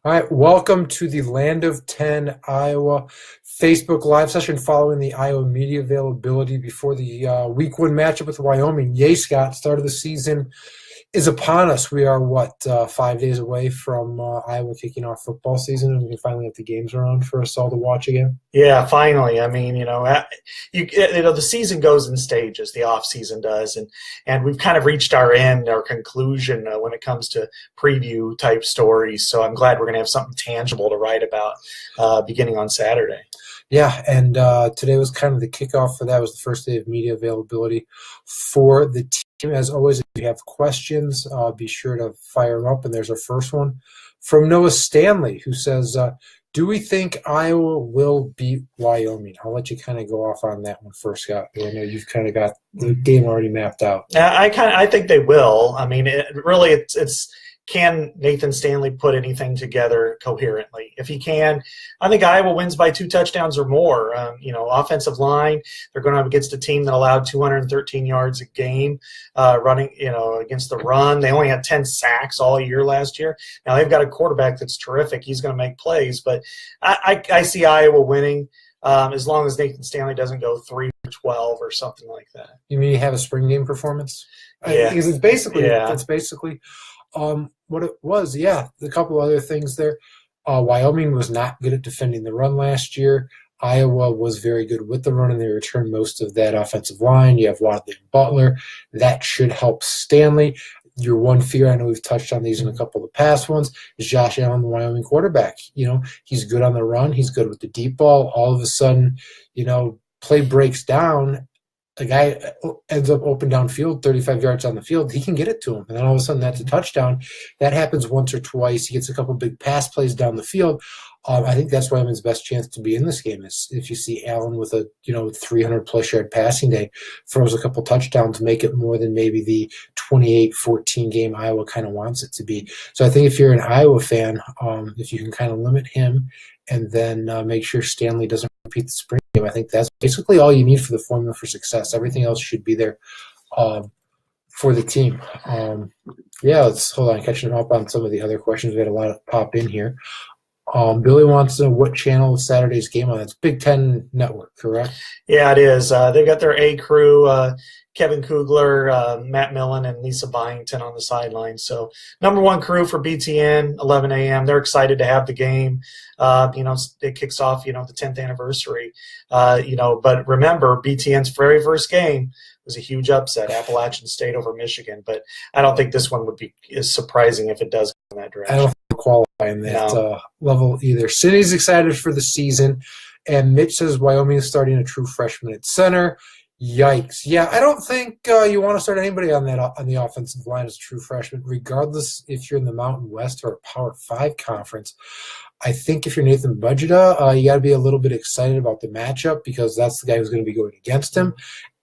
All right, welcome to the Land of 10 Iowa Facebook Live session following the Iowa media availability before the week one matchup with Wyoming. Yay, Scott, start of the season is upon us. We are, 5 days away from Iowa kicking off football season, and we can finally have the games around for us all to watch again. Yeah, finally. I mean, the season goes in stages, the off season does, and we've kind of reached our conclusion when it comes to preview type stories. So I'm glad we're going to have something tangible to write about beginning on Saturday. Yeah, and today was kind of the kickoff for that. It was the first day of media availability for the team. As always, if you have questions, be sure to fire them up. And there's our first one from Noah Stanley, who says, do we think Iowa will beat Wyoming? I'll let you kind of go off on that one first, Scott. I know you've kind of got the game already mapped out. I think they will. I mean, it's can Nathan Stanley put anything together coherently? If he can, I think Iowa wins by 2 touchdowns or more. Offensive line, they're going up against a team that allowed 213 yards a game running, against the run. They only had 10 sacks all year last year. Now they've got a quarterback that's terrific. He's going to make plays, but I see Iowa winning as long as Nathan Stanley doesn't go 3 for 12 or something like that. You mean you have a spring game performance? Yeah. Because it's basically what it was. Yeah, a couple other things there. Wyoming was not good at defending the run last year. Iowa was very good with the run, and they returned most of that offensive line. You have Wadley and Butler. That should help Stanley. Your one fear, I know we've touched on these in a couple of the past ones, is Josh Allen, the Wyoming quarterback. He's good on the run. He's good with the deep ball. All of a sudden, play breaks down. A guy ends up open downfield, 35 yards on the field. He can get it to him. And then all of a sudden that's a touchdown. That happens once or twice. He gets a couple big pass plays down the field. I think that's Wyoming's best chance to be in this game is if you see Allen with a 300-plus yard passing day, throws a couple touchdowns, make it more than maybe the 28-14 game Iowa kind of wants it to be. So I think if you're an Iowa fan, if you can kind of limit him and then make sure Stanley doesn't repeat the spring game, I think that's basically all you need for the formula for success. Everything else should be there for the team. Let's hold on, catching up on some of the other questions. We had a lot of pop in here. Billy wants to know what channel is Saturday's game on. It's Big Ten Network, correct? Yeah, it is. They've got their A crew, Kevin Kugler, Matt Millen, and Lisa Byington on the sideline. So number one crew for BTN, 11 a.m. They're excited to have the game. It kicks off, the 10th anniversary. But remember, BTN's very first game was a huge upset, Appalachian State over Michigan. But I don't think this one would be as surprising if it does go in that direction. I don't qualify in that level either. Cindy's excited for the season, and Mitch says Wyoming is starting a true freshman at center. Yikes. Yeah, I don't think you want to start anybody on the offensive line as a true freshman, regardless if you're in the Mountain West or a Power 5 conference. I think if you're Nathan Budgeta, you got to be a little bit excited about the matchup because that's the guy who's going to be going against him.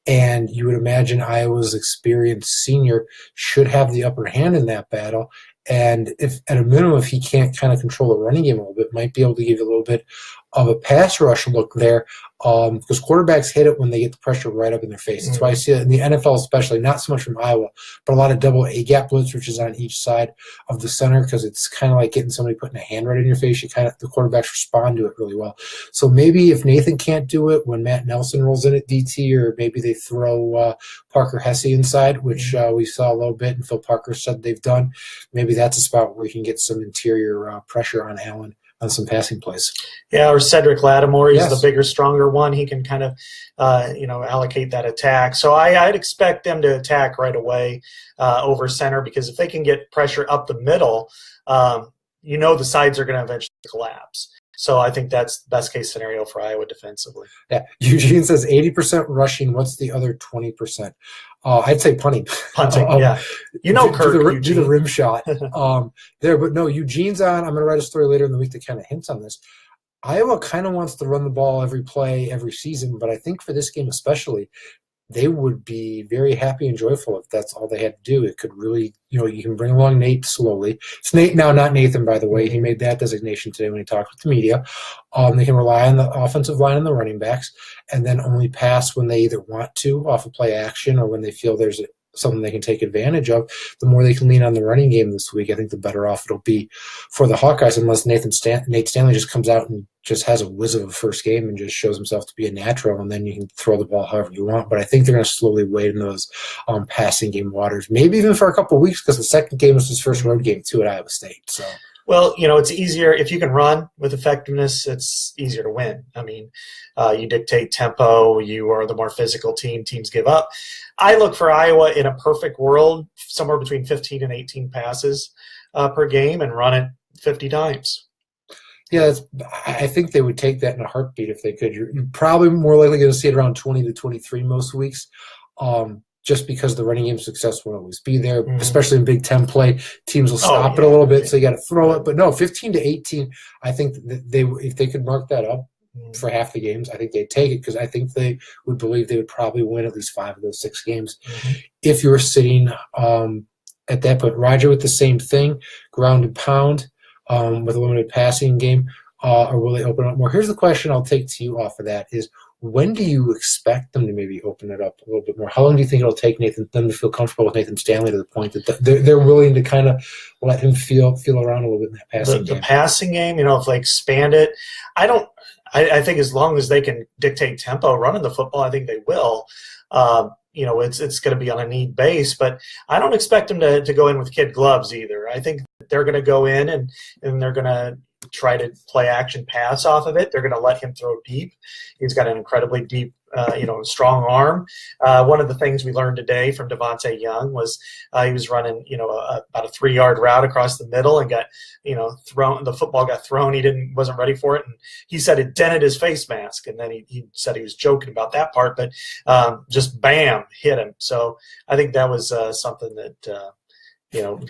And you would imagine Iowa's experienced senior should have the upper hand in that battle. And if at a minimum, if he can't kind of control the running game a little bit, might be able to give you a little bit of a pass rush look there because quarterbacks hit it when they get the pressure right up in their face. That's why I see it in the NFL especially, not so much from Iowa, but a lot of double A-gap blitz, which is on each side of the center because it's kind of like getting somebody putting a hand right in your face. The quarterbacks respond to it really well. So maybe if Nathan can't do it, when Matt Nelson rolls in at DT, or maybe they throw Parker Gesse inside, which we saw a little bit, and Phil Parker said they've done, maybe that's a spot where you can get some interior pressure on Allen on some passing plays. Yeah, or Cedric Lattimore. He's the bigger, stronger one. He can kind of, allocate that attack. So I'd expect them to attack right away over center because if they can get pressure up the middle, the sides are going to eventually collapse. So I think that's the best case scenario for Iowa defensively. Yeah, Eugene says 80% rushing. What's the other 20%? I'd say punting. Punting, yeah. Kirk, do the rim shot there. But no, Eugene's on. I'm going to write a story later in the week that kind of hints on this. Iowa kind of wants to run the ball every play, every season, but I think for this game especially, they would be very happy and joyful if that's all they had to do. It could really, you can bring along Nate slowly. It's Nate now, not Nathan, by the way. He made that designation today when he talked with the media. They can rely on the offensive line and the running backs and then only pass when they either want to off of play action or when they feel there's something they can take advantage of. The more they can lean on the running game this week, I think the better off it'll be for the Hawkeyes, unless Nate Stanley just comes out and just has a whiz of a first game and just shows himself to be a natural, and then you can throw the ball however you want. But I think they're going to slowly wade in those passing game waters, maybe even for a couple of weeks, because the second game was his first road game too at Iowa State. So. Well, it's easier if you can run with effectiveness. It's easier to win. I mean, you dictate tempo. You are the more physical team. Teams give up. I look for Iowa in a perfect world, somewhere between 15 and 18 passes per game, and run it 50 times. Yeah, I think they would take that in a heartbeat if they could. You're probably more likely going to see it around 20 to 23 most weeks, just because the running game success won't always be there, especially in Big Ten play. Teams will stop it a little bit, so you got to throw it. But no, 15 to 18, I think that if they could mark that up for half the games, I think they'd take it, because I think they would believe they would probably win at least 5 of those 6 games if you were sitting at that point. Roger with the same thing, ground and pound. With a limited passing game, or will they open up more? Here's the question I'll take to you off of that is, when do you expect them to maybe open it up a little bit more? How long do you think it'll take them to feel comfortable with Nathan Stanley to the point that they're willing to kind of let him feel around a little bit in that passing game? The passing game, if they expand it, I think as long as they can dictate tempo running the football, I think they will. It's going to be on a need base, but I don't expect them to go in with kid gloves either. I think they're going to go in and they're going to try to play action pass off of it. They're going to let him throw deep. He's got an incredibly deep, strong arm. One of the things we learned today from Devontae Young was he was running, about a 3-yard route across the middle and got, thrown. The football got thrown. He wasn't ready for it, and he said it dented his face mask. And then he said he was joking about that part, but just bam, hit him. So I think that was something that.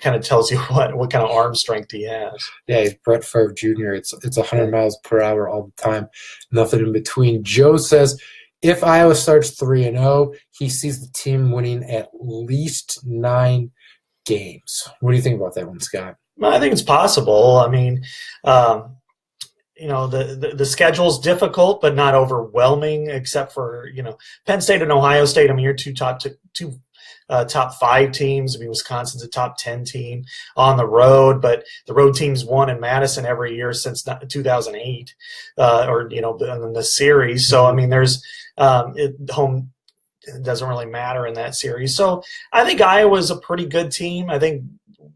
Kind of tells you what kind of arm strength he has. Yeah, he's Brett Favre Jr. It's 100 miles per hour all the time, nothing in between. Joe says, if Iowa starts 3-0, he sees the team winning at least 9 games. What do you think about that one, Scott? I think it's possible. I mean, the schedule's difficult, but not overwhelming, except for Penn State and Ohio State. I mean, you're two top 5 teams. I mean, Wisconsin's a top 10 team on the road, but the road teams won in Madison every year since 2008, in the series. So, I mean, there's home doesn't really matter in that series. So I think Iowa's a pretty good team. I think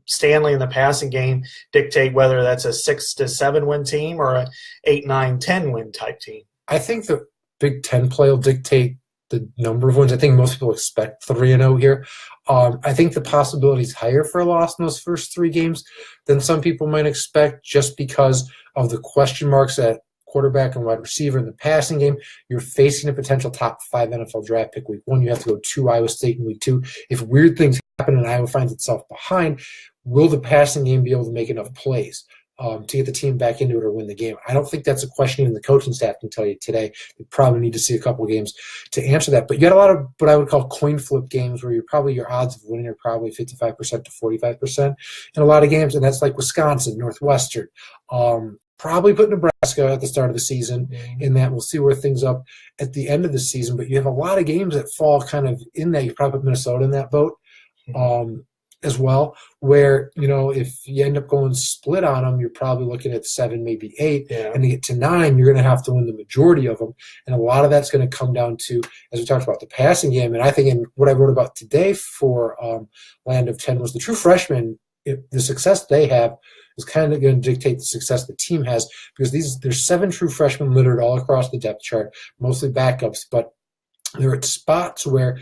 Stanley in the passing game dictate whether that's a 6 to 7 win team or a 8, 9, 10 win type team. I think the Big Ten play will dictate the number of wins. I think most people expect 3-0 here. I think the possibility is higher for a loss in those first 3 games than some people might expect, just because of the question marks at quarterback and wide receiver in the passing game. You're facing a potential top 5 NFL draft pick week 1. You have to go to Iowa State in week 2. If weird things happen and Iowa finds itself behind, will the passing game be able to make enough plays to get the team back into it or win the game? I don't think that's a question even the coaching staff can tell you today. You probably need to see a couple of games to answer that. But you got a lot of what I would call coin flip games where your odds of winning are probably 55% to 45% in a lot of games, and that's like Wisconsin, Northwestern, probably put Nebraska at the start of the season in that. We'll see where things up at the end of the season. But you have a lot of games that fall kind of in that. You probably put Minnesota in that boat. As well, where, if you end up going split on them, you're probably looking at 7, maybe 8, and to get to 9, you're going to have to win the majority of them. And a lot of that's going to come down to, as we talked about, the passing game. And I think in what I wrote about today for Land of 10 was the true freshmen, the success they have is kind of going to dictate the success the team has, because there's 7 true freshmen littered all across the depth chart, mostly backups, but they're at spots where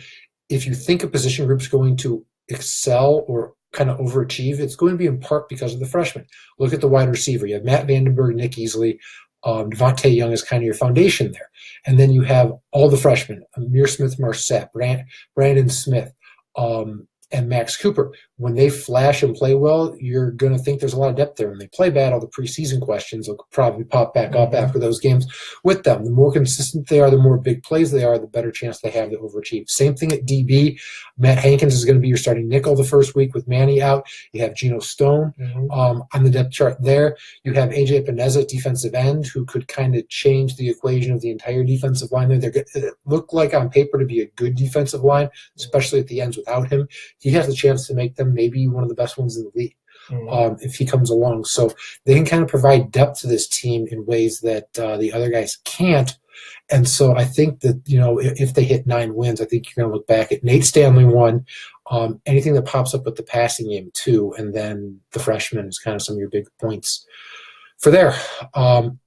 if you think a position group's going to excel or kind of overachieve, it's going to be in part because of the freshmen. Look at the wide receiver. You have Matt Vandenberg, Nick Easley, Devontae Young is kind of your foundation there. And then you have all the freshmen, Amir Smith-Marset, Brandon Smith, and Max Cooper. When they flash and play well, you're going to think there's a lot of depth there. When they play bad, all the preseason questions will probably pop back up after those games with them. The more consistent they are, the more big plays they are, the better chance they have to overachieve. Same thing at DB. Matt Hankins is going to be your starting nickel the first week with Manny out. You have Geno Stone on the depth chart there. You have A.J. Epineza at defensive end, who could kind of change the equation of the entire defensive line there. They look like on paper to be a good defensive line, especially at the ends without him. He has a chance to make them maybe one of the best ones in the league if he comes along. So they can kind of provide depth to this team in ways that the other guys can't. And so I think that, if they hit 9 wins, I think you're going to look back at Nate Stanley 1, anything that pops up with the passing game 2, and then the freshman is kind of some of your big points for there. And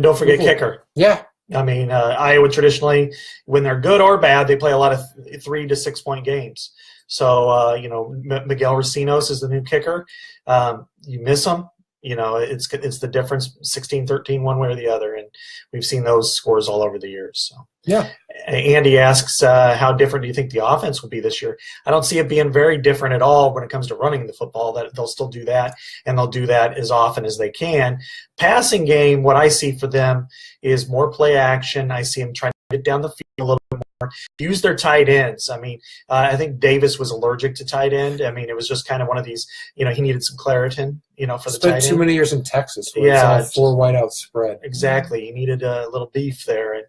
don't forget kicker. Yeah. I mean, Iowa traditionally, when they're good or bad, they play a lot of 3 to 6 point games. So, Miguel Racinos is the new kicker. You miss him. It's the difference, 16-13 one way or the other, and we've seen those scores all over the years. So. Yeah. Andy asks, how different do you think the offense will be this year? I don't see it being very different at all when it comes to running the football. That they'll still do that, and they'll do that as often as they can. Passing game, what I see for them is more play action. I see them trying to get down the field a little bit more, use their tight ends. I mean, I think Davis was allergic to tight end. I mean, it was just kind of one of these, he needed some Claritin, for the tight end. Spent too many years in Texas where it's all 4 whiteout spread. Exactly. He needed a little beef there. And,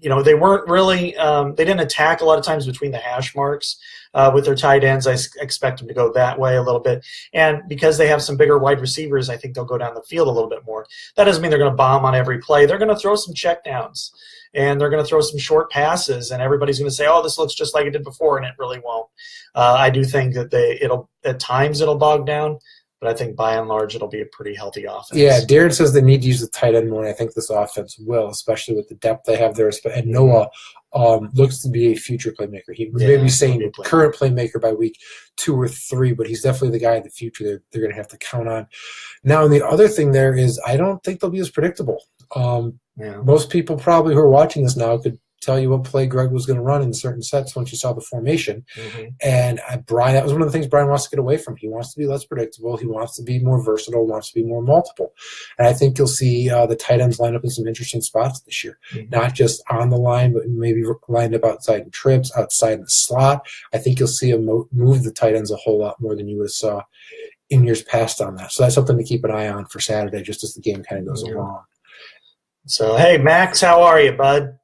they weren't really they didn't attack a lot of times between the hash marks with their tight ends. I expect them to go that way a little bit. And because they have some bigger wide receivers, I think they'll go down the field a little bit more. That doesn't mean they're going to bomb on every play. They're going to throw some checkdowns, and they're going to throw some short passes, and everybody's going to say, oh, this looks just like it did before, and it really won't. I do think that at times it'll bog down, but I think by and large it'll be a pretty healthy offense. Yeah, Darren says they need to use the tight end more, and I think this offense will, especially with the depth they have there. And Noah looks to be a future playmaker. He may be saying current playmaker by week 2 or 3, but he's definitely the guy in the future they're going to have to count on. Now, and the other thing there is I don't think they'll be as predictable. Most people probably who are watching this now could tell you what play Greg was going to run in certain sets once you saw the formation. And Brian, that was one of the things Brian wants to get away from. He wants to be less predictable. He wants to be more versatile, wants to be more multiple. And I think you'll see the tight ends line up in some interesting spots this year, not just on the line, but maybe lined up outside in trips, outside in the slot. I think you'll see him move the tight ends a whole lot more than you would have saw in years past on that. So that's something to keep an eye on for Saturday, just as the game kind of goes along. So, hey, Max, how are you, bud?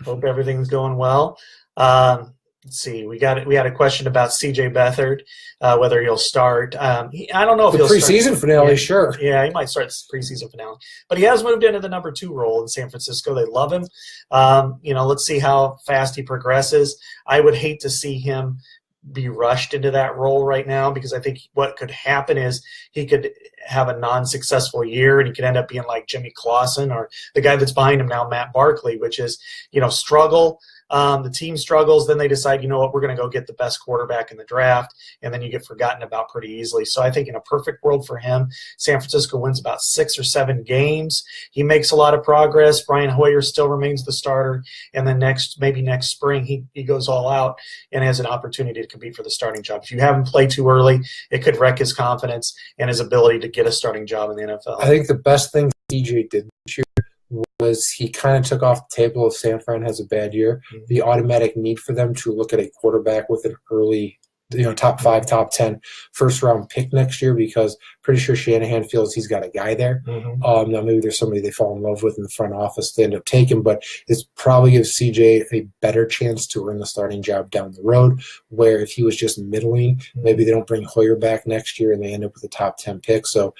Hope everything's going well. Let's see. We had a question about C.J. Beathard, whether he'll start. I don't know if he'll start. The preseason finale, sure. Yeah, he might start the preseason finale. But he has moved into the number 2 role in San Francisco. They love him. Let's see how fast he progresses. I would hate to see him be rushed into that role right now, because I think what could happen is he could have a non-successful year and he could end up being like Jimmy Clausen or the guy that's behind him now, Matt Barkley, which is, struggle. The team struggles, then they decide, we're going to go get the best quarterback in the draft, and then you get forgotten about pretty easily. So I think in a perfect world for him, San Francisco wins about 6 or 7 games. He makes a lot of progress. Brian Hoyer still remains the starter, and then next spring he goes all out and has an opportunity to compete for the starting job. If you have him play too early, it could wreck his confidence and his ability to get a starting job in the NFL. I think the best thing DJ did this year was he kind of took off the table if San Fran has a bad year, the automatic need for them to look at a quarterback with an early, top 5, top 10 first-round pick next year, because pretty sure Shanahan feels he's got a guy there. Now maybe there's somebody they fall in love with in the front office they end up taking, but it's probably gives CJ a better chance to earn the starting job down the road, where if he was just middling, maybe they don't bring Hoyer back next year and they end up with a top 10 pick. So,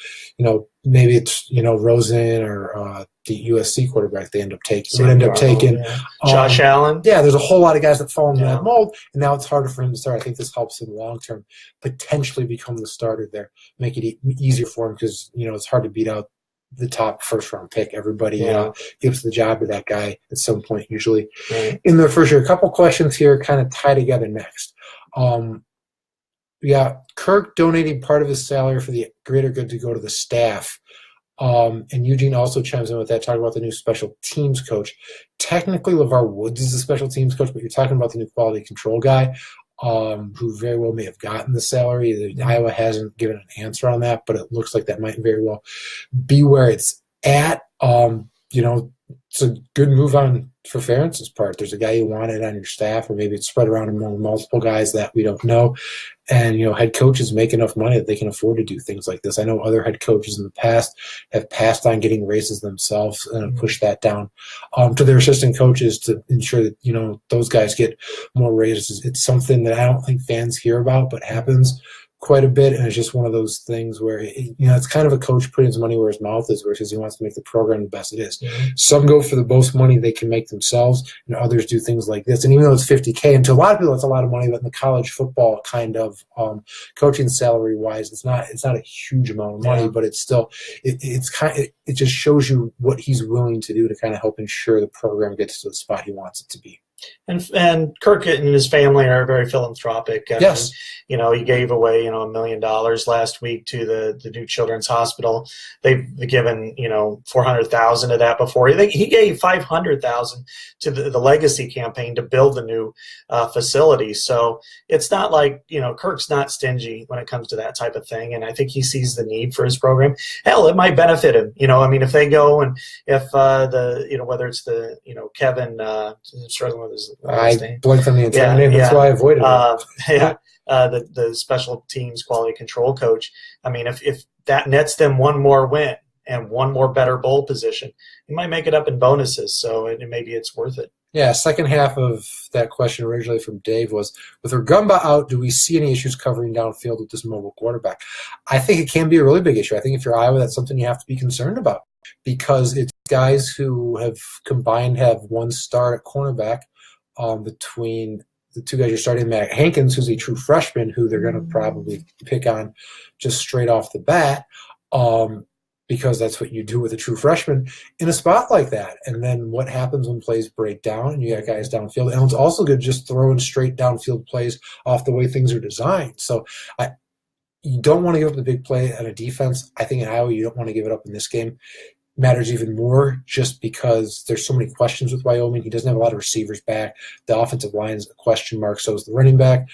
maybe it's, Rosen or the USC quarterback they end up taking. Josh Allen. Yeah, there's a whole lot of guys that fall into that mold, and now it's harder for him to start. I think this helps him long-term potentially become the starter there, make it easier for him, because, it's hard to beat out the top first-round pick. Everybody gives the job to that guy at some point usually in their first year. A couple questions here kind of tie together next. Kirk donating part of his salary for the greater good to go to the staff. And Eugene also chimes in with that, talking about the new special teams coach. Technically, LeVar Woods is the special teams coach, but you're talking about the new quality control guy. who very well may have gotten the salary. Iowa hasn't given an answer on that, but it looks like that might very well be where it's at. It's a good move on for Ferentz's part. There's a guy you wanted on your staff, or maybe it's spread around among multiple guys that we don't know. And, head coaches make enough money that they can afford to do things like this. I know other head coaches in the past have passed on getting raises themselves and pushed that down to their assistant coaches to ensure that, those guys get more raises. It's something that I don't think fans hear about, but happens quite a bit, and it's just one of those things where it's kind of a coach putting his money where his mouth is, where he wants to make the program the best it is. Mm-hmm. Some go for the most money they can make themselves, and others do things like this. And even though it's $50K, and to a lot of people that's a lot of money, but in the college football kind of coaching salary wise, it's not a huge amount of money, but it's still it just shows you what he's willing to do to kind of help ensure the program gets to the spot he wants it to be. And Kirk and his family are very philanthropic. Yes. He gave away, $1 million last week to the new Children's Hospital. They've given, $400,000 of that before. He gave $500,000 to the Legacy campaign to build the new facility. So it's not like, Kirk's not stingy when it comes to that type of thing. And I think he sees the need for his program. Hell, it might benefit him. If they go and if whether it's the, Kevin, struggling with his I blanked on the entire name. That's why I avoided it. The special teams quality control coach. If that nets them one more win and one more better bowl position, you might make it up in bonuses. So maybe it's worth it. Yeah, second half of that question originally from Dave was, with Rugamba out, do we see any issues covering downfield with this mobile quarterback? I think it can be a really big issue. I think if you're Iowa, that's something you have to be concerned about, because it's guys who have combined have one star at cornerback between the two guys you're starting, Matt Hankins, who's a true freshman, who they're going to probably pick on just straight off the bat, because that's what you do with a true freshman in a spot like that. And then what happens when plays break down and you got guys downfield? And it's also good just throwing straight downfield plays off the way things are designed. So you don't want to give up the big play on a defense. I think in Iowa you don't want to give it up in this game. Matters even more just because there's so many questions with Wyoming. He doesn't have a lot of receivers back. The offensive line is a question mark. So is the running back,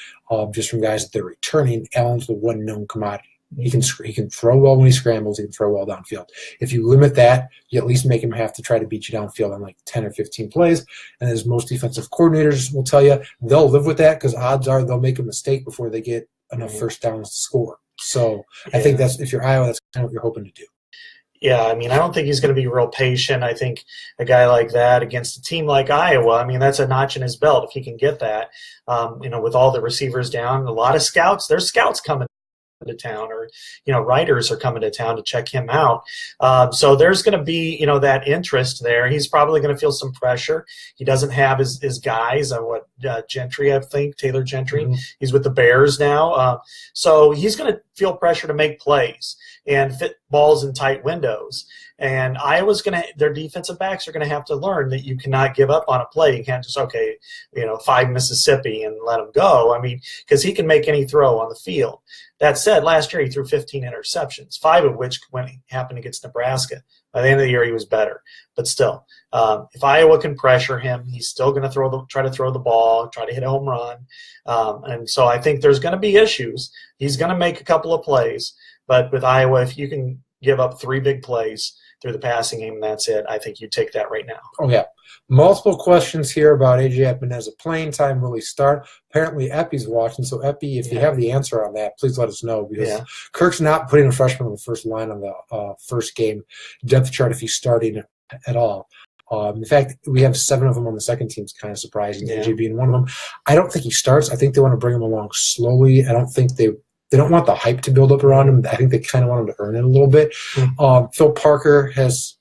just from guys that they're returning. Allen's the one known commodity. He can throw well when he scrambles. He can throw well downfield. If you limit that, you at least make him have to try to beat you downfield on like 10 or 15 plays. And as most defensive coordinators will tell you, they'll live with that because odds are they'll make a mistake before they get enough first downs to score. So I think that's, if you're Iowa, that's kind of what you're hoping to do. Yeah, I don't think he's going to be real patient. I think a guy like that against a team like Iowa, that's a notch in his belt if he can get that. With all the receivers down, a lot of scouts, there's scouts coming to town, or writers are coming to town to check him out. So there's going to be that interest there. He's probably going to feel some pressure. He doesn't have his guys. Gentry, I think, Taylor Gentry. Mm-hmm. He's with the Bears now. So he's going to feel pressure to make plays and fit balls in tight windows. And Iowa's their defensive backs are going to have to learn that you cannot give up on a play. You can't just, 5 Mississippi and let him go. Because he can make any throw on the field. That said, last year he threw 15 interceptions, 5 of which happened against Nebraska. By the end of the year, he was better. But still, if Iowa can pressure him, he's still going to try to throw the ball, try to hit a home run. And so I think there's going to be issues. He's going to make a couple of plays. But with Iowa, if you can give up 3 big plays through the passing game and that's it, I think you take that right now. Oh, yeah. Multiple questions here about A.J. Epineza playing time. Will he start? Apparently, Epi's watching. So, Epi, if you have the answer on that, please let us know, because Kirk's not putting a freshman on the first line on the first game depth chart if he's starting at all. In fact, we have 7 of them on the second team. It's kind of surprising, A.J. being one of them. I don't think he starts. I think they want to bring him along slowly. I don't think they don't want the hype to build up around him. I think they kind of want him to earn it a little bit. Phil Parker has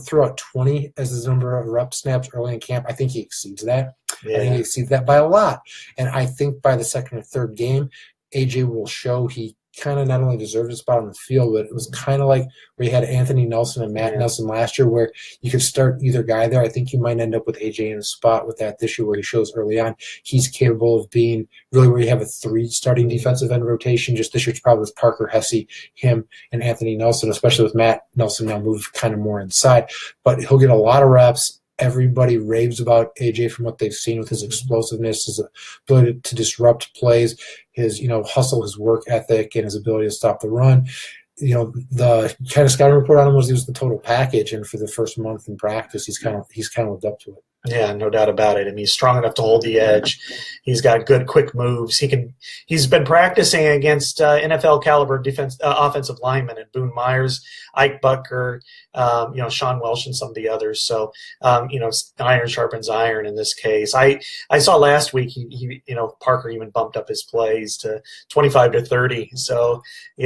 threw out 20 as his number of rep snaps early in camp. I think he exceeds that. I think he exceeds that by a lot. And I think by the second or third game, AJ will show he kind of not only deserved a spot on the field, but it was kind of like where you had Anthony Nelson and Matt Nelson last year, where you could start either guy there. I think you might end up with AJ in a spot with that this year, where he shows early on he's capable of being really where you have a 3 starting defensive end rotation. Just this year it's probably with Parker, Gesse, him, and Anthony Nelson, especially with Matt Nelson now moved kind of more inside. But he'll get a lot of reps. everybody raves about AJ from what they've seen with his explosiveness, his ability to disrupt plays, his hustle, his work ethic, and his ability to stop the run. The kind of scouting report on him was he was the total package, and for the first month in practice, he's kind of lived up to it. Yeah, no doubt about it. I mean, he's strong enough to hold the edge. He's got good, quick moves. He's been practicing against NFL caliber offensive linemen, and Boone Myers, Ike Butker, Sean Welsh, and some of the others. So, iron sharpens iron in this case. I saw last week he Parker even bumped up his plays to 25 to 30. So,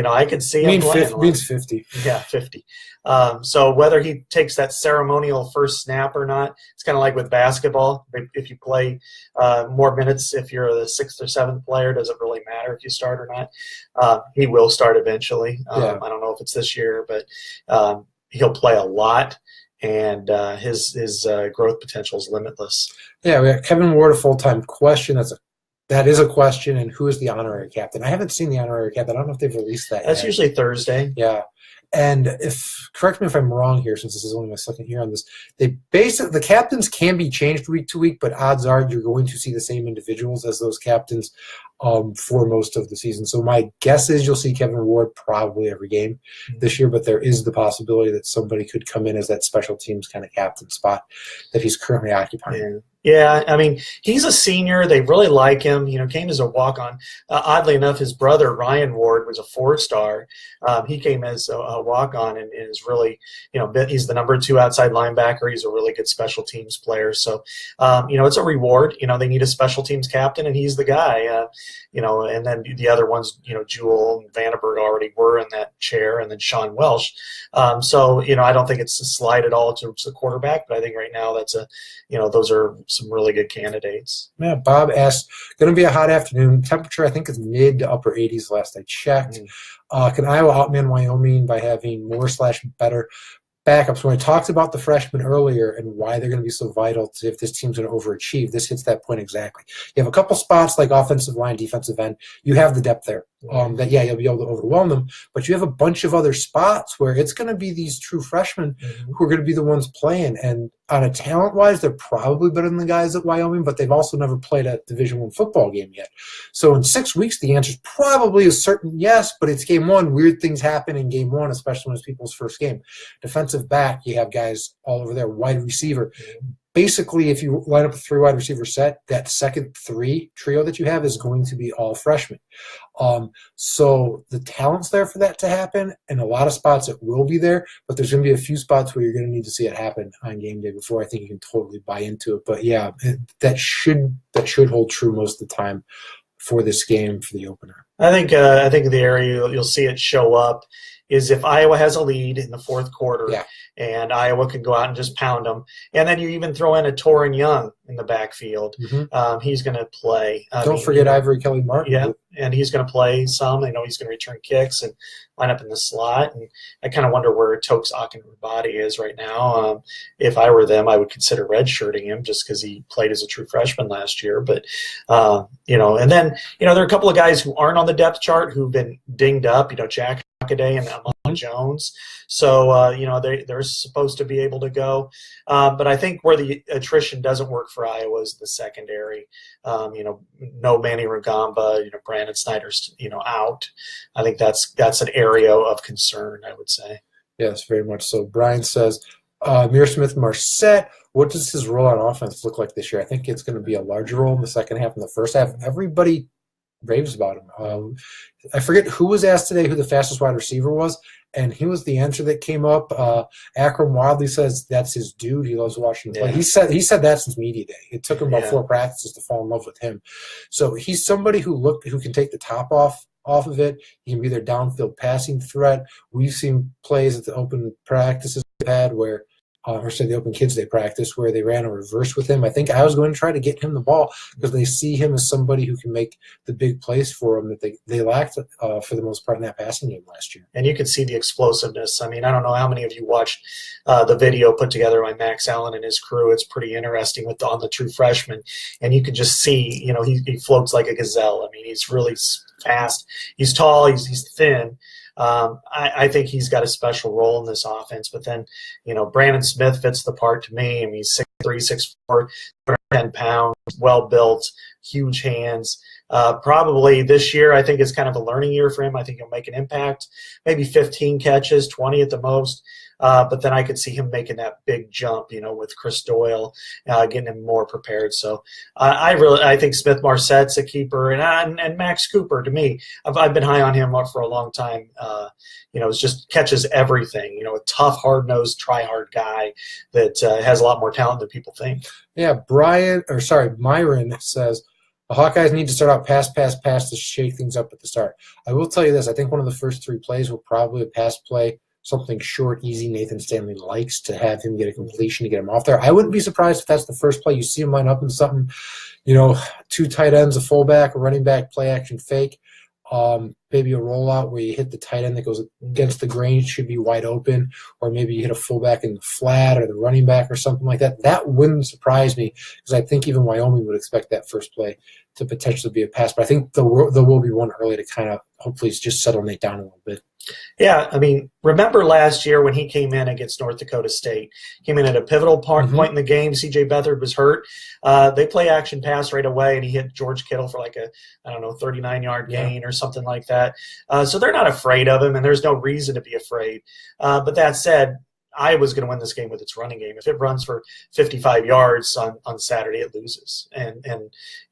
I could see him playing. Means 50. Yeah, 50. So whether he takes that ceremonial first snap or not, it's kind of like with basketball. If you play more minutes, if you're the sixth or seventh player, does it really matter if you start or not? He will start eventually. I don't know if it's this year, but he'll play a lot, and his growth potential is limitless. Yeah, we got Kevin Ward, a full-time question. That is a question, and who is the honorary captain? I haven't seen the honorary captain. I don't know if they've released that That's yet. usually Thursday. Yeah. And correct me if I'm wrong here, since this is only my second year on this, the captains can be changed week to week, but odds are you're going to see the same individuals as those captains for most of the season. So my guess is you'll see Kevin Ward probably every game this year, but there is the possibility that somebody could come in as that special teams kind of captain spot that he's currently occupying. Yeah, I mean, he's a senior. They really like him. Came as a walk-on. Oddly enough, his brother, Ryan Ward, was a four-star. He came as a walk-on and is really, he's the number 2 outside linebacker. He's a really good special teams player. So, it's a reward. They need a special teams captain, and he's the guy. And then the other ones, Jewel and Vandenberg already were in that chair, and then Sean Welsh. So, I don't think it's a slide at all to the quarterback, but I think right now that's those are some really good candidates. Yeah, Bob asked, going to be a hot afternoon. Temperature, I think, is mid to upper 80s last I checked. Can Iowa outman Wyoming by having more/better backups? When I talked about the freshmen earlier and why they're going to be so vital to if this team's going to overachieve, this hits that point exactly. You have a couple spots like offensive line, defensive end. You have the depth there. You'll be able to overwhelm them. But you have a bunch of other spots where it's going to be these true freshmen who are going to be the ones playing. And on a talent-wise, they're probably better than the guys at Wyoming, but they've also never played a Division I football game yet. So in 6 weeks, the answer is probably a certain yes, but it's game one. Weird things happen in game one, especially when it's people's first game. Defensive back, you have guys all over there. Wide receiver. Basically, if you line up a 3 wide receiver set, that second 3 trio that you have is going to be all freshmen. So the talent's there for that to happen. In a lot of spots, it will be there, but there's going to be a few spots where you're going to need to see it happen on game day before I think you can totally buy into it. But yeah, that should hold true most of the time for this game, for the opener. I think the area you'll see it show up is if Iowa has a lead in the fourth quarter and Iowa can go out and just pound them. And then you even throw in a Torin Young in the backfield. He's going to play. Don't forget Ivory Kelly Martin. Yeah, and he's going to play some. I know he's going to return kicks and line up in the slot. And I kind of wonder where Tokes Akinrobade is right now. If I were them, I would consider redshirting him just because he played as a true freshman last year. But, and then, there are a couple of guys who aren't on the depth chart who've been dinged up, Jack Hockaday and Amon Jones. So, they're supposed to be able to go. But I think where the attrition doesn't work for Iowa is the secondary. No Manny Rugamba, Brandon Snyder's, out. I think that's an area of concern, I would say. Yes, very much so. Brian says, Mir Smith-Marset, what does his role on offense look like this year? I think it's going to be a larger role in the second half and the first half. Everybody raves about him. I forget who was asked today who the fastest wide receiver was, and he was the answer that came up. Akram Wadley says that's his dude. He loves watching him play. He said that since media day. It took him about 4 practices to fall in love with him. So he's somebody who can take the top off of it. He can be their downfield passing threat. We've seen plays at the open practices they've had where the Open Kids Day practice where they ran a reverse with him. I think I was going to try to get him the ball because they see him as somebody who can make the big plays for them that they lacked for the most part in that passing game last year. And you can see the explosiveness. I mean, I don't know how many of you watched the video put together by Max Allen and his crew. It's pretty interesting on the true freshman. And you can just see, he floats like a gazelle. I mean, he's really fast. He's tall. He's thin. I think he's got a special role in this offense. But then, Brandon Smith fits the part to me. I mean, he's 6'3", 6'4", 210 pounds, well built, huge hands. Probably this year, I think it's kind of a learning year for him. I think he'll make an impact, maybe 15 catches, 20 at the most. But then I could see him making that big jump, with Chris Doyle, getting him more prepared. So I think Smith Marsette's a keeper, and Max Cooper, to me, I've been high on him for a long time. It's just catches everything. A tough, hard-nosed, try-hard guy that has a lot more talent than people think. Yeah, Myron says, the Hawkeyes need to start out pass to shake things up at the start. I will tell you this. I think one of the first 3 plays will probably a pass play, something short, easy. Nathan Stanley likes to have him get a completion to get him off there. I wouldn't be surprised if that's the first play. You see him line up in something, 2 tight ends, a fullback, a running back, play action fake. Maybe a rollout where you hit the tight end that goes against the grain, should be wide open, or maybe you hit a fullback in the flat or the running back or something like that. That wouldn't surprise me because I think even Wyoming would expect that first play to potentially be a pass. But I think there will be one early to kind of hopefully just settle Nate down a little bit. Yeah, remember last year when he came in against North Dakota State, came in at a pivotal point in the game. C.J. Beathard was hurt. They play action pass right away, and he hit George Kittle for 39-yard gain or something like that. So they're not afraid of him, and there's no reason to be afraid. But that said, Iowa's going to win this game with its running game. If it runs for 55 yards on Saturday, it loses, and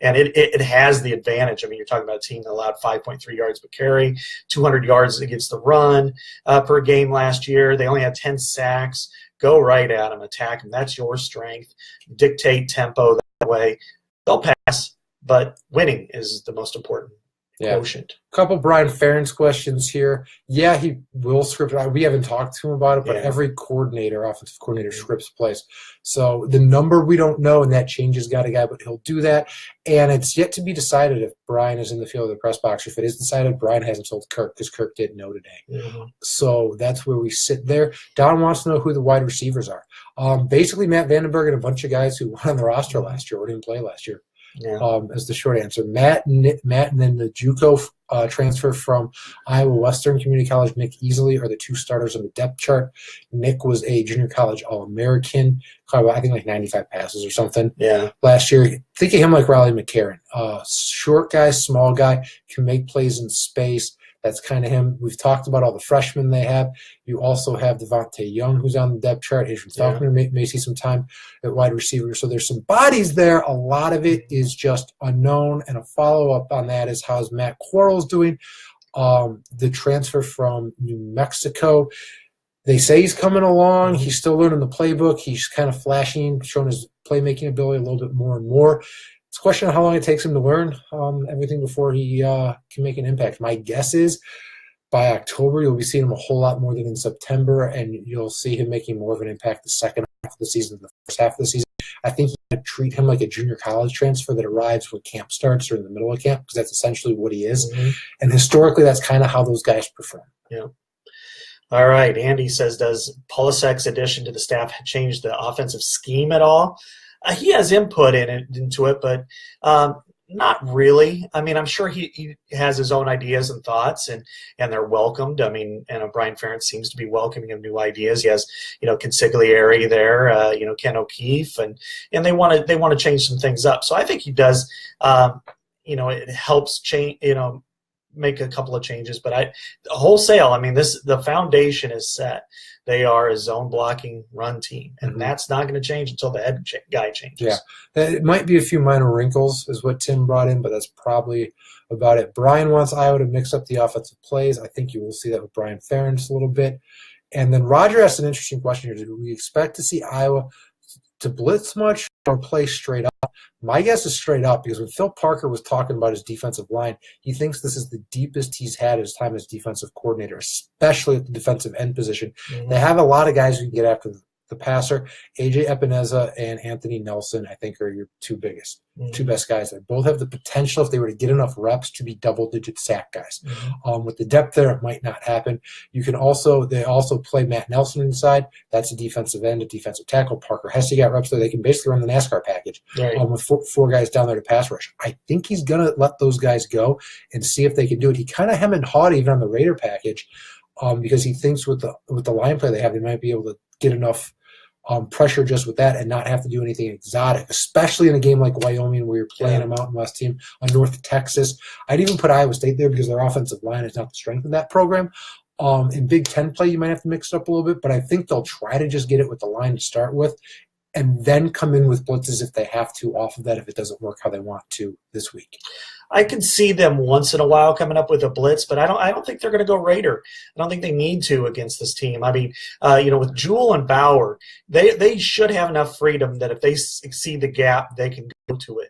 it has the advantage. You're talking about a team that allowed 5.3 yards per carry, 200 yards against the run per game last year. They only had 10 sacks. Go right at them, attack them. That's your strength. Dictate tempo that way. They'll pass, but winning is the most important quotient. A couple Brian Ferentz questions here. Yeah, he will script. We haven't talked to him about it, but every offensive coordinator scripts plays. So the number we don't know, and that changes guy to guy, but he'll do that. And it's yet to be decided if Brian is in the field of the press box. If it is decided, Brian hasn't told Kirk because Kirk didn't know today. So that's where we sit there. Don wants to know who the wide receivers are. Basically, Matt Vandenberg and a bunch of guys who were on the roster last year or didn't play last year. As the short answer. Matt, and then the JUCO transfer from Iowa Western Community College, Nick Easley, are the 2 starters on the depth chart. Nick was a junior college All-American, I think 95 passes or something last year. Think of him like Riley McCarron. Short guy, small guy, can make plays in space. That's kind of him. We've talked about all the freshmen they have. You also have Devontae Young, who's on the depth chart. Adrian Falconer may see some time at wide receiver. So there's some bodies there. A lot of it is just unknown. And a follow-up on that is how's Matt Quarles doing? The transfer from New Mexico. They say he's coming along. He's still learning the playbook. He's kind of flashing, showing his playmaking ability a little bit more and more. It's a question of how long it takes him to learn everything before he can make an impact. My guess is by October, you'll be seeing him a whole lot more than in September, and you'll see him making more of an impact the second half of the season than the first half of the season. I think you can treat him like a junior college transfer that arrives when camp starts or in the middle of camp, because that's essentially what he is. And historically, that's kind of how those guys perform. Yeah. All right. Andy says, does Pulisek's addition to the staff change the offensive scheme at all? He has input into it, but not really. I'm sure he has his own ideas and thoughts, and they're welcomed. Brian Ferentz seems to be welcoming of new ideas. He has, Consigliere there, Ken O'Keefe, and they want to change some things up. So I think he does. It helps change. Make a couple of changes, but wholesale. The foundation is set. They are a zone blocking run team, and that's not going to change until the head guy changes. Yeah, it might be a few minor wrinkles is what Tim brought in, but that's probably about it. Brian wants Iowa to mix up the offensive plays. I think you will see that with Brian Ferentz a little bit. And then Roger asked an interesting question here. Do we expect to see Iowa to blitz much or play straight up? My guess is straight up, because when Phil Parker was talking about his defensive line, he thinks this is the deepest he's had his time as defensive coordinator, especially at the defensive end position. They have a lot of guys who can get after the passer. A.J. Epineza and Anthony Nelson, I think, are your two best guys. They both have the potential, if they were to get enough reps, to be double-digit sack guys. With the depth there, it might not happen. They also play Matt Nelson inside. That's a defensive end, a defensive tackle. Parker Hesse got reps there. They can basically run the NASCAR package with four guys down there to pass rush. I think he's going to let those guys go and see if they can do it. He kind of hem and hawed even on the Raider package because he thinks with the line play they have, they might be able to get enough pressure just with that and not have to do anything exotic, especially in a game like Wyoming where you're playing a Mountain West team, a North Texas. I'd even put Iowa State there because their offensive line is not the strength of that program. In Big Ten play, you might have to mix it up a little bit, but I think they'll try to just get it with the line to start with and then come in with blitzes if they have to off of that if it doesn't work how they want to this week. I can see them once in a while coming up with a blitz, but I don't think they're going to go Raider. I don't think they need to against this team. I mean, with Jewell and Bauer, they should have enough freedom that if they exceed the gap, they can go to it.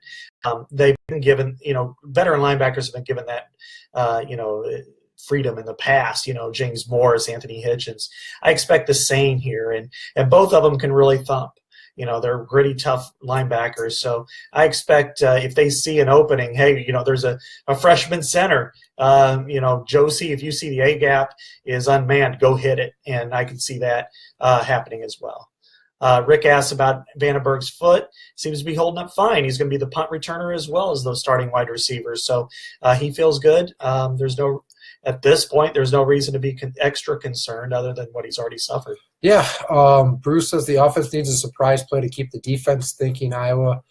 They've been given, veteran linebackers have been given that, freedom in the past, James Morris, Anthony Hitchens. I expect the same here, and both of them can really thump. They're gritty, tough linebackers. So I expect if they see an opening, hey, there's a freshman center, Josie, if you see the A-gap is unmanned, go hit it. And I can see that happening as well. Rick asked about Vandenberg's foot. Seems to be holding up fine. He's going to be the punt returner as well as those starting wide receivers. So he feels good. At this point, there's no reason to be extra concerned other than what he's already suffered. Yeah, Bruce says the offense needs a surprise play to keep the defense thinking. Iowa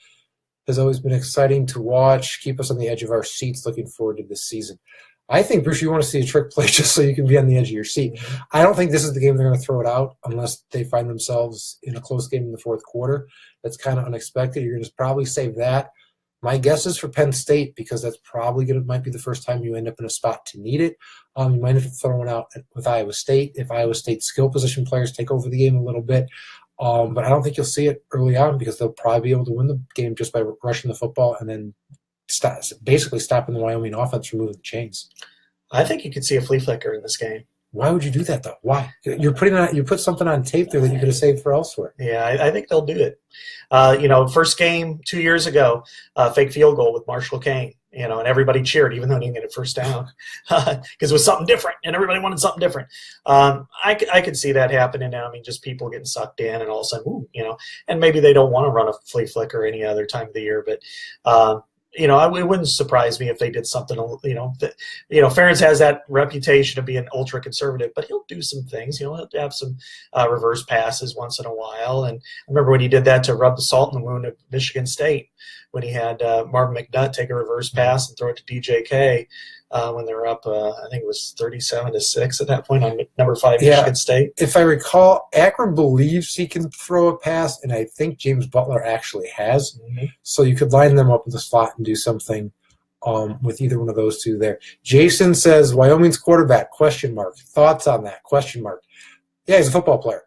has always been exciting to watch, keep us on the edge of our seats looking forward to this season. I think, Bruce, you want to see a trick play just so you can be on the edge of your seat. Mm-hmm. I don't think this is the game they're going to throw it out unless they find themselves in a close game in the fourth quarter. That's kind of unexpected. You're going to probably save that. My guess is for Penn State because that's probably might be the first time you end up in a spot to need it. You might have to throw it out with Iowa State if Iowa State's skill position players take over the game a little bit. But I don't think you'll see it early on because they'll probably be able to win the game just by rushing the football and then basically stopping the Wyoming offense from moving the chains. I think you could see a flea flicker in this game. Why would you do that, though? Why? You put something on tape there that you could have saved for elsewhere. Yeah, I think they'll do it. First game 2 years ago, fake field goal with Marshall Kane, and everybody cheered even though he didn't get a first down because it was something different and everybody wanted something different. I could see that happening now. I mean, just people getting sucked in and all of a sudden, and maybe they don't want to run a flea flicker any other time of the year, but it wouldn't surprise me if they did something. Ferentz has that reputation of being ultra conservative, but he'll do some things. He'll have some reverse passes once in a while. And I remember when he did that to rub the salt in the wound at Michigan State, when he had Marvin McNutt take a reverse pass and throw it to DJK when they were up. I think it was 37-6 at that point on number 5 Michigan State. If I recall, Akron believes he can throw a pass, and I think James Butler actually has. Mm-hmm. So you could line them up in the slot and do something with either one of those two there. Jason says, Wyoming's quarterback, ? Thoughts on that, ? Yeah, he's a football player.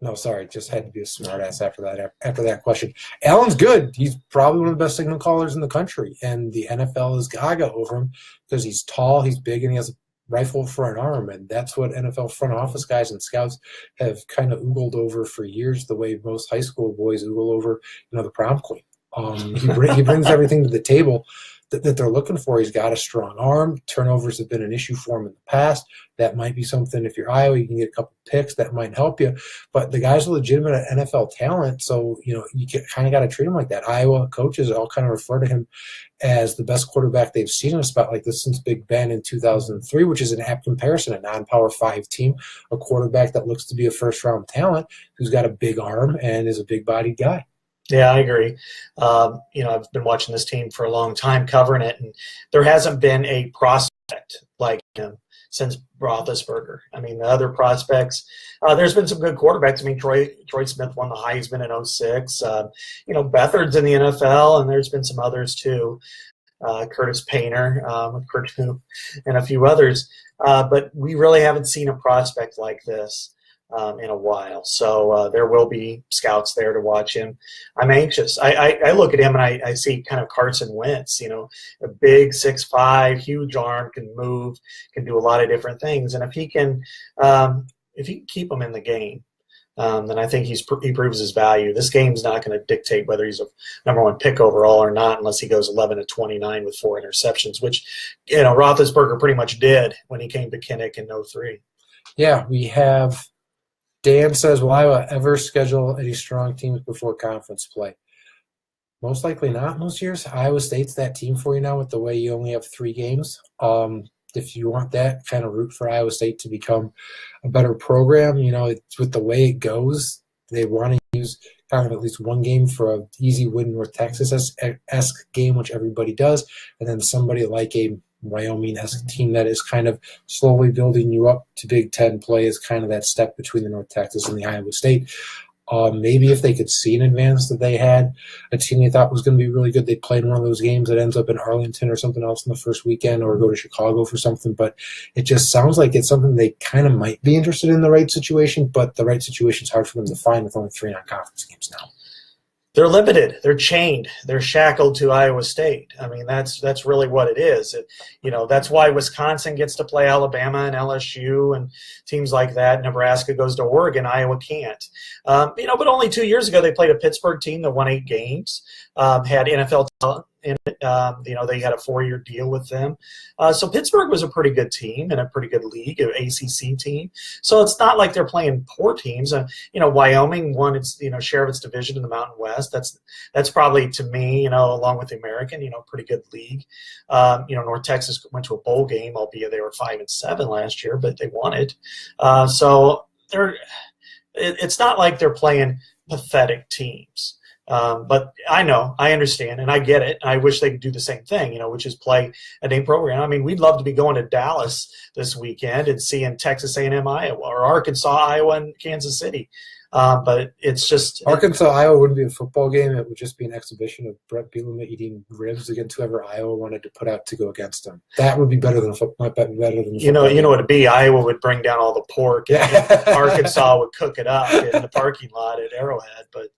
No, sorry, just had to be a smartass after that question. Allen's good. He's probably one of the best signal callers in the country, and the NFL is gaga over him because he's tall, he's big, and he has a rifle for an arm, and that's what NFL front office guys and scouts have kind of oogled over for years, the way most high school boys oogle over, the prom queen. He brings everything to the table that they're looking for. He's got a strong arm. Turnovers have been an issue for him in the past. That might be something. If you're Iowa, you can get a couple picks. That might help you. But the guy's a legitimate NFL talent, so you kind of got to treat him like that. Iowa coaches all kind of refer to him as the best quarterback they've seen in a spot like this since Big Ben in 2003, which is an apt comparison. A non-Power 5 team, a quarterback that looks to be a first-round talent who's got a big arm and is a big-bodied guy. Yeah, I agree. I've been watching this team for a long time, covering it, and there hasn't been a prospect like him since Roethlisberger. I mean, the other prospects, there's been some good quarterbacks. I mean, Troy Smith won the Heisman in 2006. Beathard's in the NFL, and there's been some others too. Curtis Painter with Purdue and a few others. But we really haven't seen a prospect like this in a while. So there will be scouts there to watch him. I'm anxious. I look at him and I see kind of Carson Wentz, a big 6'5", huge arm, can move, can do a lot of different things. And if he can keep him in the game, then I think he proves his value. This game's not going to dictate whether he's a number 1 pick overall or not, unless he goes 11-29 with 4 interceptions, which Roethlisberger pretty much did when he came to Kinnick in 2003. Yeah, we have. Dan says, will Iowa ever schedule any strong teams before conference play? Most likely not most years. Iowa State's that team for you now with the way you only have 3 games. If you want that, kind of root for Iowa State to become a better program. It's with the way it goes, they want to use kind of at least one game for an easy win North Texas-esque game, which everybody does, and then somebody like a Wyoming-esque team that is kind of slowly building you up to Big Ten play is kind of that step between the North Texas and the Iowa State. Maybe if they could see in advance that they had a team they thought was going to be really good, they'd play in one of those games that ends up in Arlington or something else in the first weekend, or go to Chicago for something. But it just sounds like it's something they kind of might be interested in the right situation, but the right situation is hard for them to find with only 3 non-conference games now. They're limited. They're chained. They're shackled to Iowa State. I mean, that's really what it is. That's why Wisconsin gets to play Alabama and LSU and teams like that. Nebraska goes to Oregon. Iowa can't. But only 2 years ago they played a Pittsburgh team that won 8 games, had NFL talent in it. They had a 4-year deal with them. So Pittsburgh was a pretty good team and a pretty good league, an ACC team. So it's not like they're playing poor teams. Wyoming won its share of its division in the Mountain West. That's probably, to me, along with the American, pretty good league. North Texas went to a bowl game, albeit they were 5-7 last year, but they won it. So it's not like they're playing pathetic teams. But I understand, and I get it. I wish they could do the same thing, which is play a name program. I mean, we'd love to be going to Dallas this weekend and seeing Texas A&M, Iowa, or Arkansas, Iowa, and Kansas City. But it's just Arkansas, Iowa wouldn't be a football game. It would just be an exhibition of Brett Bielema eating ribs against whoever Iowa wanted to put out to go against them. That would be better than a football. Better than what it'd be. Iowa would bring down all the pork, and Arkansas would cook it up in the parking lot at Arrowhead. But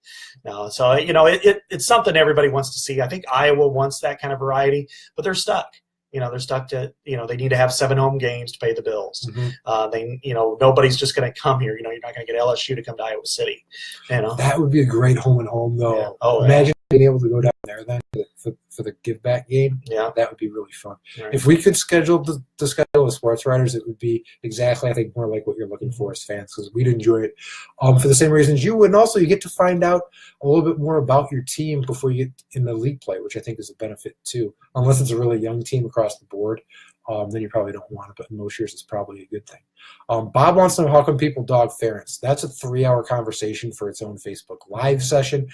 no, so it's something everybody wants to see. I think Iowa wants that kind of variety, but they're stuck. They're stuck to, they need to have 7 home games to pay the bills. Mm-hmm. Nobody's just going to come here. You're not going to get LSU to come to Iowa City. That would be a great home and home, though. Yeah. Oh, imagine being able to go down there then for the give back game. Yeah, that would be really fun. Right. If we could schedule the schedule of sports writers, it would be exactly, I think, more like what you're looking for as fans, because we'd enjoy it for the same reasons you would. And also, you get to find out a little bit more about your team before you get in the league play, which I think is a benefit too. Unless it's a really young team across the board, then you probably don't want it. But in most years, it's probably a good thing. Bob wants to know, how come people dog Ferentz? That's a 3-hour conversation for its own Facebook Live session.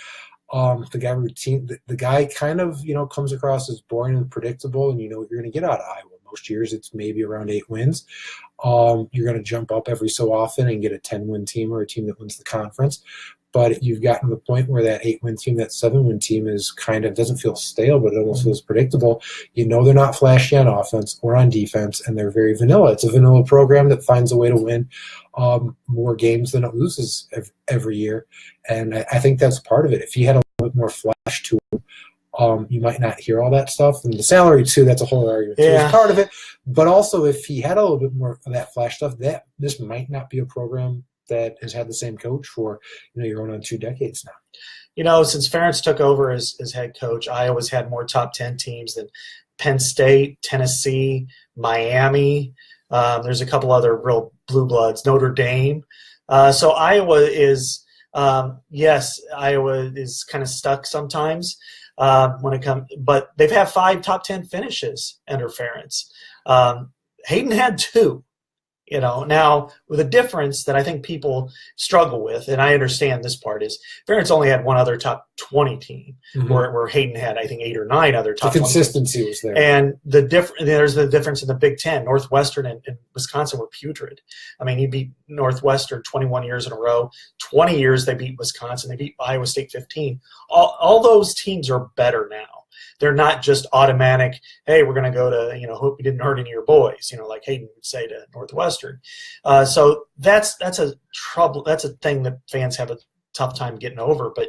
The guy kind of, comes across as boring and predictable, and you know what you're going to get out of Iowa. Most years it's maybe around 8 wins. You're going to jump up every so often and get a 10-win team or a team that wins the conference. But you've gotten to the point where that 8-win team, that 7-win team is kind of, doesn't feel stale, but it almost feels predictable. They're not flashy on offense or on defense, and they're very vanilla. It's a vanilla program that finds a way to win more games than it loses every year. And I think that's part of it. If he had a little bit more flash to him, you might not hear all that stuff. And the salary, too, that's a whole argument. Yeah. It's part of it. But also, if he had a little bit more of that flash stuff, this might not be a program that has had the same coach for, you're going on 2 decades now. Since Ferentz took over as head coach, Iowa's had more top 10 teams than Penn State, Tennessee, Miami. There's a couple other real blue bloods, Notre Dame. So Iowa is, Iowa is kind of stuck sometimes when it comes, but they've had 5 top 10 finishes under Ferentz. Hayden had 2. Now with a difference that I think people struggle with, and I understand this part, is Ferentz only had 1 other top 20 team, mm-hmm. where Hayden had, I think, 8 or 9 other top 20. The consistency was there. And there's the difference in the Big Ten. Northwestern and Wisconsin were putrid. I mean, you beat Northwestern 21 years in a row. 20 years they beat Wisconsin. They beat Iowa State 15. All those teams are better now. They're not just automatic, hey, we're going to go to, hope you didn't hurt any of your boys, like Hayden would say to Northwestern. So that's a trouble. That's a thing that fans have a tough time getting over. But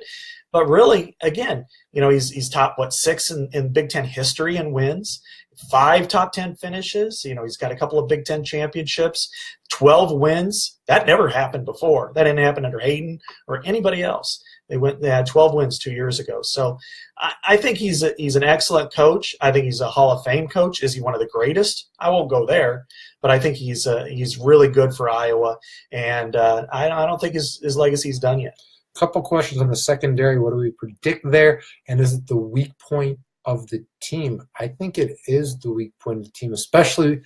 really, again, he's top, 6 in Big Ten history and wins, 5 top 10 finishes. He's got a couple of Big Ten championships, 12 wins. That never happened before. That didn't happen under Hayden or anybody else. They had 12 wins 2 years ago. So I think he's an excellent coach. I think he's a Hall of Fame coach. Is he one of the greatest? I won't go there, but I think he's really good for Iowa, and I don't think his legacy's done yet. A couple questions on the secondary. What do we predict there? And is it the weak point of the team? I think it is the weak point of the team, especially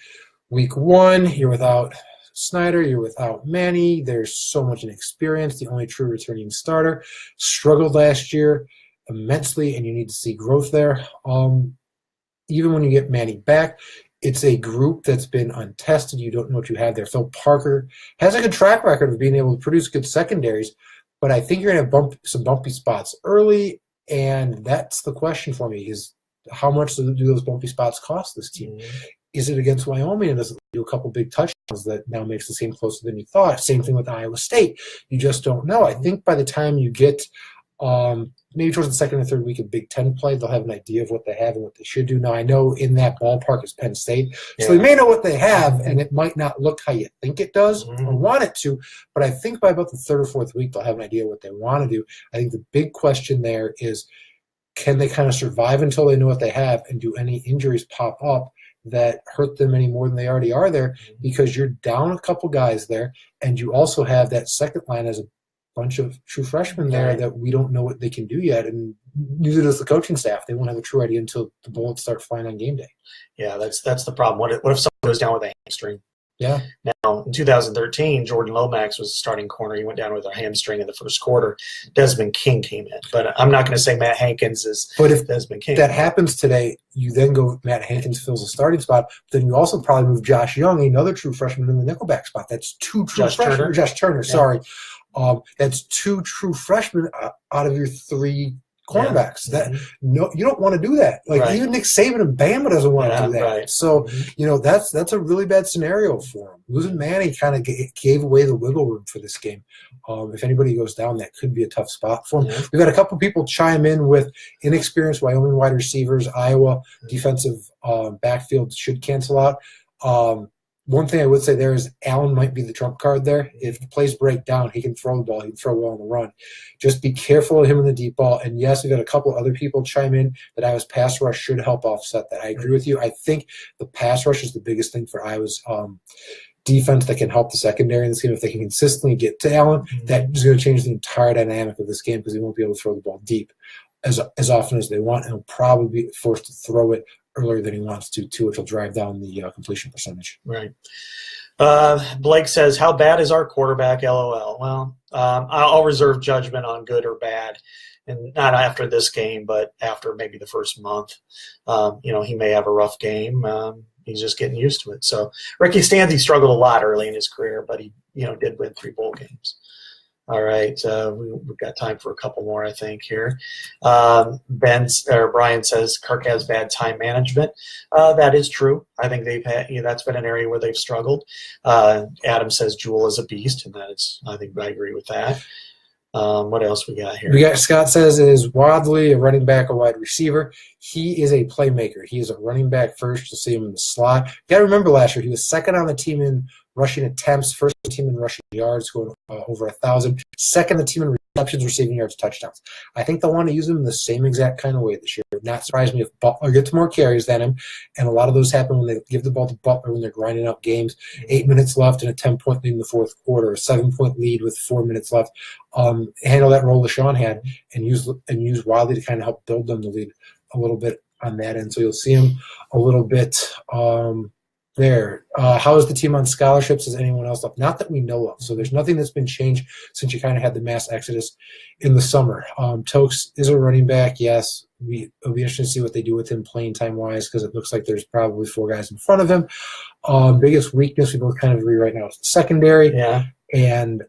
week 1. You're without Snyder, you're without Manny. There's so much inexperience. The only true returning starter struggled last year immensely, and you need to see growth there. Even when you get Manny back, it's a group that's been untested. You don't know what you have there. Phil Parker has a good track record of being able to produce good secondaries, but I think you're going to have some bumpy spots early, and that's the question for me is how much do those bumpy spots cost this team? Is it against Wyoming, and does it do a couple big touchdowns that now makes the team closer than you thought? Same thing with Iowa State. You just don't know. I think by the time you get maybe towards the second or third week of Big Ten play, they'll have an idea of what they have and what they should do. Now, I know in that ballpark is Penn State, so they may know what they have, and it might not look how you think it does or want it to, but I think by about the third or fourth week, they'll have an idea what they want to do. I think the big question there is, can they kind of survive until they know what they have, and do any injuries pop up that hurt them any more than they already are there? Because you're down a couple guys there, and you also have that second line as a bunch of true freshmen there that we don't know what they can do yet, and neither does the coaching staff. They won't have a true idea until the bullets start flying on game day. Yeah, that's the problem. What if someone goes down with a hamstring? Yeah. Now, in 2013, Jordan Lomax was the starting corner. He went down with a hamstring in the first quarter. Desmond King came in. But I'm not going to say Matt Hankins is Desmond King. If that happens today, you then go with Matt Hankins fills a starting spot. Then you also probably move Josh Young, another true freshman, in the nickelback spot. That's two true freshmen. Josh Turner, sorry. That's two true freshmen out of your three cornerbacks. You don't want to do that. Even Nick Saban and Bama doesn't want to do that. Right. So that's a really bad scenario for him. Losing Manny kind of gave away the wiggle room for this game. If anybody goes down, that could be a tough spot for him. Yeah. We've had a couple people chime in with inexperienced Wyoming wide receivers. Iowa defensive backfield should cancel out. One thing I would say there is Allen might be the trump card there. If the plays break down, he can throw the ball. He can throw well on the run. Just be careful of him in the deep ball. And, yes, we've got a couple other people chime in that Iowa's pass rush should help offset that. I agree with you. I think the pass rush is the biggest thing for Iowa's defense that can help the secondary in this game. If they can consistently get to Allen, that is going to change the entire dynamic of this game because he won't be able to throw the ball deep as often as they want, and he'll probably be forced to throw it earlier than he wants to, too, which will drive down the completion percentage. Right. Blake says, how bad is our quarterback, LOL? Well, I'll reserve judgment on good or bad, and not after this game, but after maybe the first month. He may have a rough game. He's just getting used to it. So Ricky Stanzi struggled a lot early in his career, but he did win 3 bowl games. All right, we've got time for a couple more, I think, here. Brian says Kirk has bad time management. That is true. I think they've had that's been an area where they've struggled. Adam says Jewell is a beast, and I think I agree with that. What else we got here? Scott says it is Wadley, a running back, a wide receiver. He is a playmaker. He is a running back first. To see him in the slot. You got to remember last year he was second on the team in rushing attempts, first on the team in rushing yards, going over 1,000. Second on the team in receptions, receiving yards, touchdowns. I think they'll want to use him in the same exact kind of way this year. It would not surprise me if Butler gets more carries than him, and a lot of those happen when they give the ball to Butler when they're grinding out games. 8 minutes left and a 10-point lead in the fourth quarter, a 7-point lead with 4 minutes left. Handle that role LaShawn had and use Wadley to kind of help build them the lead a little bit on that end. So you'll see him a little bit there. How is the team on scholarships? Is anyone else up? Not that we know of. So there's nothing that's been changed since you kind of had the mass exodus in the summer. Tokes is a running back. Yes, it'll be interesting to see what they do with him playing time-wise because it looks like there's probably 4 guys in front of him. Biggest weakness we both kind of agree right now is the secondary. Yeah. And,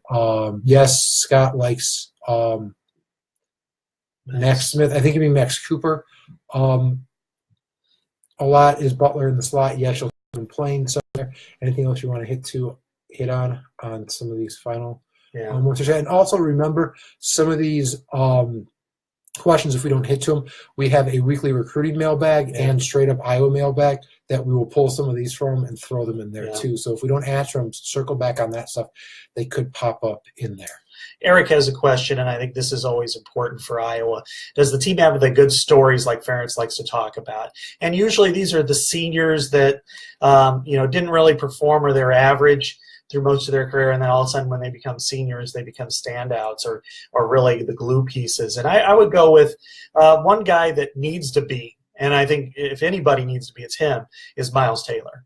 yes, Scott likes Max Smith. I think it'd be Max Cooper. A lot is Butler in the slot. Yes, you'll have him playing somewhere. Anything else you want to hit on some of these final ones? And also remember some of these questions, if we don't hit to them, we have a weekly recruiting mailbag and straight up Iowa mailbag that we will pull some of these from and throw them in there too. So if we don't answer them, circle back on that stuff. They could pop up in there. Eric has a question, and I think this is always important for Iowa. Does the team have the good stories like Ferentz likes to talk about? And usually these are the seniors that didn't really perform or they're average through most of their career, and then all of a sudden when they become seniors, they become standouts or really the glue pieces. And I would go with one guy that needs to be, and I think if anybody needs to be, it's him, is Miles Taylor.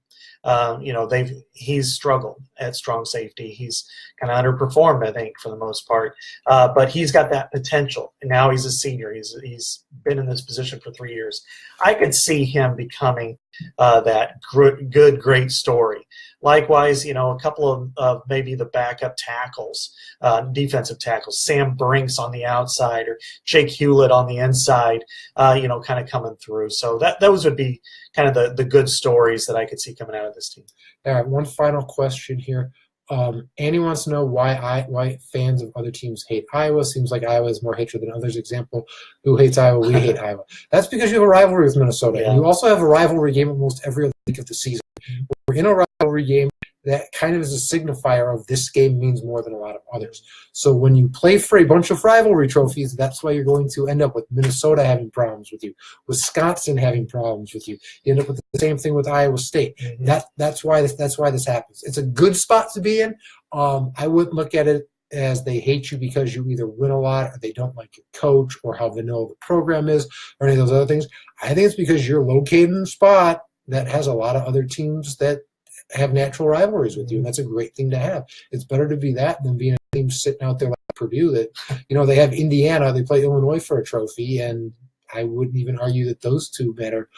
he's struggled at strong safety. He's kind of underperformed, I think, for the most part. But he's got that potential. And now he's a senior. He's been in this position for 3 years. I could see him becoming that good, great story. Likewise, a couple of maybe the backup tackles, defensive tackles, Sam Brinks on the outside or Jake Hewlett on the inside, kind of coming through. So those would be kind of the good stories that I could see coming out of this team. All right, one final question here. Annie wants to know why fans of other teams hate Iowa. Seems like Iowa has more hatred than others. Example, who hates Iowa? We hate Iowa. That's because you have a rivalry with Minnesota. Yeah. And you also have a rivalry game almost every other week of the season. We're in a rivalry game that kind of is a signifier of this game means more than a lot of others. So when you play for a bunch of rivalry trophies, that's why you're going to end up with Minnesota having problems with you, Wisconsin having problems with you. You end up with the same thing with Iowa State. Mm-hmm. That's why this happens. It's a good spot to be in. I wouldn't look at it as they hate you because you either win a lot or they don't like your coach or how vanilla the program is or any of those other things. I think it's because you're located in a spot that has a lot of other teams that have natural rivalries with you, and that's a great thing to have. It's better to be that than being a team sitting out there like Purdue that, they have Indiana, they play Illinois for a trophy, and I wouldn't even argue that those two matter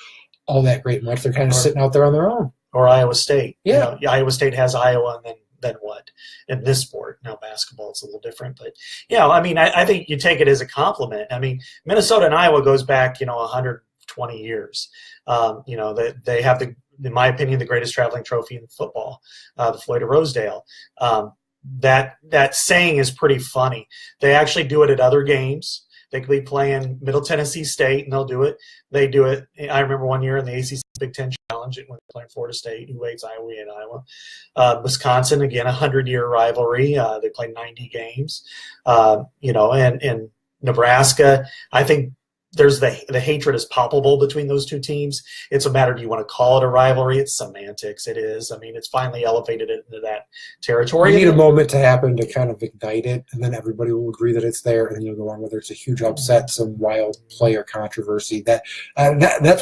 all that great much. They're kind of sitting out there on their own. Or Iowa State. Yeah. Iowa State has Iowa, and then what? In this sport, now basketball is a little different, but I think you take it as a compliment. I mean, Minnesota and Iowa goes back, 120 years. They have in my opinion, the greatest traveling trophy in football, the Floyd of Rosedale. That saying is pretty funny. They actually do it at other games. They could be playing Middle Tennessee State, and they'll do it. They do it. I remember one year in the ACC Big Ten Challenge when they're playing Florida State, who hates Iowa and Iowa. Wisconsin, again, 100-year rivalry. They play 90 games. And Nebraska, I think there's the hatred is palpable between those two teams. It's a matter, do you want to call it a rivalry? It's semantics. It is. I mean, it's finally elevated it into that territory. You need a moment to happen to kind of ignite it, and then everybody will agree that it's there, and then you'll go on whether it's a huge upset, some wild player controversy. That's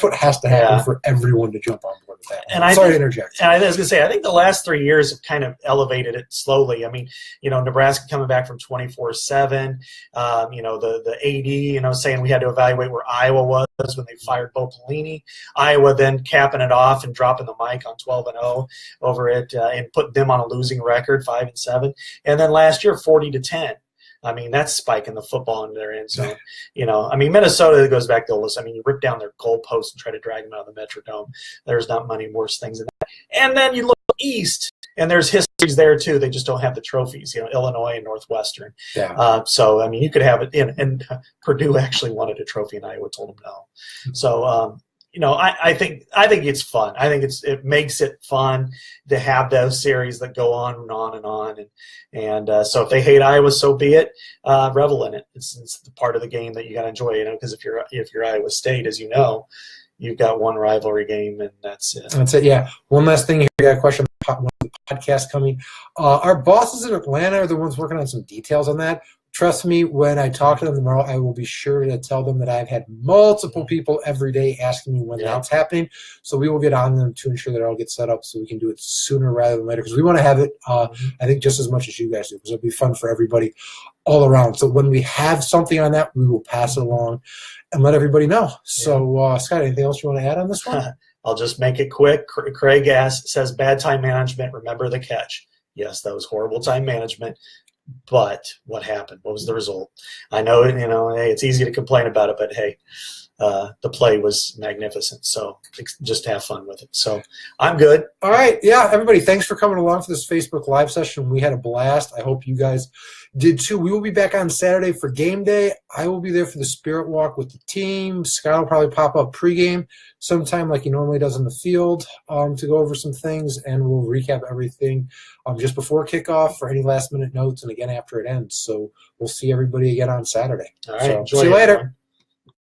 what has to happen for everyone to jump on board with that. And sorry to interject. And I was going to say, I think the last 3 years have kind of elevated it slowly. I mean, Nebraska coming back from 24/7, the AD, saying we had to evaluate where Iowa was when they fired Bo Pelini. Iowa then capping it off and dropping the mic on 12-0 over it and putting them on a losing record, 5-7. And then last year, 40-10. I mean, that's spiking the football into their end zone. Minnesota goes back to oldest. I mean, you rip down their goalposts and try to drag them out of the Metrodome. There's not many worse things than that. And then you look east, and there's histories there too. They just don't have the trophies, Illinois and Northwestern. Yeah. So, you could have it and Purdue actually wanted a trophy, and Iowa told them no. So, I think it's fun. I think it makes it fun to have those series that go on and on and on. And so if they hate Iowa, so be it. Revel in it. It's the part of the game that you got to enjoy, because if you're Iowa State, as you know, you've got one rivalry game, and that's it. That's it, yeah. One last thing here. We got a question about one of the podcasts coming. Our bosses in Atlanta are the ones working on some details on that. Trust me, when I talk to them tomorrow, I will be sure to tell them that I've had multiple people every day asking me when that's happening. So we will get on them to ensure that it all gets set up so we can do it sooner rather than later, because we want to have it, I think, just as much as you guys do, because it'll be fun for everybody all around. So when we have something on that, we will pass it along and let everybody know. So, Scott, anything else you want to add on this one? I'll just make it quick. Craig says, bad time management, remember the catch. Yes, that was horrible time management. But what happened? What was the result? I know, hey, it's easy to complain about it, but hey, the play was magnificent. So just have fun with it. So I'm good. All right. Yeah, everybody, thanks for coming along for this Facebook Live session. We had a blast. I hope you guys did too. We will be back on Saturday for game day. I will be there for the Spirit Walk with the team. Scott will probably pop up pregame sometime like he normally does in the field to go over some things, and we'll recap everything just before kickoff for any last-minute notes and again after it ends. So we'll see everybody again on Saturday. All right. So see you later. Everyone.